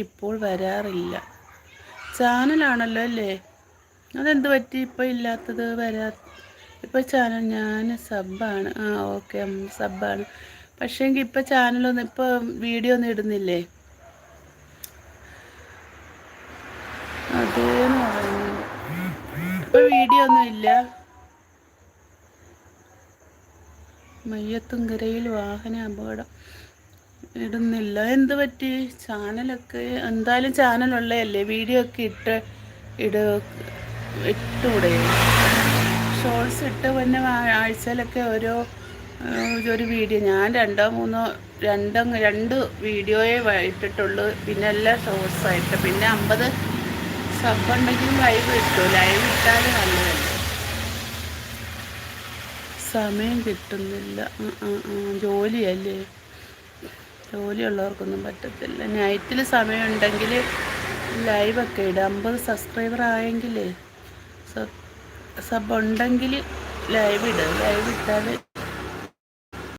ഇപ്പോൾ വരാറില്ല. ചാനലാണല്ലോ അല്ലേ? അതെന്ത് പറ്റി ഇപ്പോൾ ഇല്ലാത്തത്? ഇപ്പോൾ ചാനൽ ഞാൻ സബ്ബാണ്. ഓക്കെ, സബ്ബാണ്. പക്ഷേങ്കിൽ ഇപ്പോൾ ചാനലൊന്നും ഇപ്പോൾ വീഡിയോ ഒന്നും ഇടുന്നില്ലേ? അതേന്ന് പറയുന്നത് ഇപ്പോൾ വീഡിയോ ഒന്നും ഇല്ല. മയ്യത്തുംകരയിൽ വാഹന അപകടം ഇടുന്നില്ല. എന്ത് പറ്റി? ചാനലൊക്കെ എന്തായാലും ചാനലുള്ളതല്ലേ, വീഡിയോ ഒക്കെ ഇട്ടൂടെ? ഷോർട്സ് ഇട്ട് പിന്നെ ആഴ്ചയിലൊക്കെ ഒരു വീഡിയോ. ഞാൻ രണ്ട് വീഡിയോയെ ഇട്ടിട്ടുള്ളൂ. പിന്നെ എല്ലാം ഷോർട്സായിട്ട്. പിന്നെ 50 സബ് ഉണ്ടെങ്കിലും ലൈവ് ഇട്ടു. ലൈവ് ഇട്ടാൽ നല്ലതല്ലേ? സമയം കിട്ടുന്നില്ല. ജോലിയല്ലേ? ജോലിയുള്ളവർക്കൊന്നും പറ്റത്തില്ല. നൈറ്റിൽ സമയമുണ്ടെങ്കിൽ ലൈവൊക്കെ ഇടുക. 50 സബ്സ്ക്രൈബർ ആയെങ്കിൽ സബ് ഉണ്ടെങ്കിൽ ലൈവ് ഇടുക. ലൈവ് ഇട്ടാൽ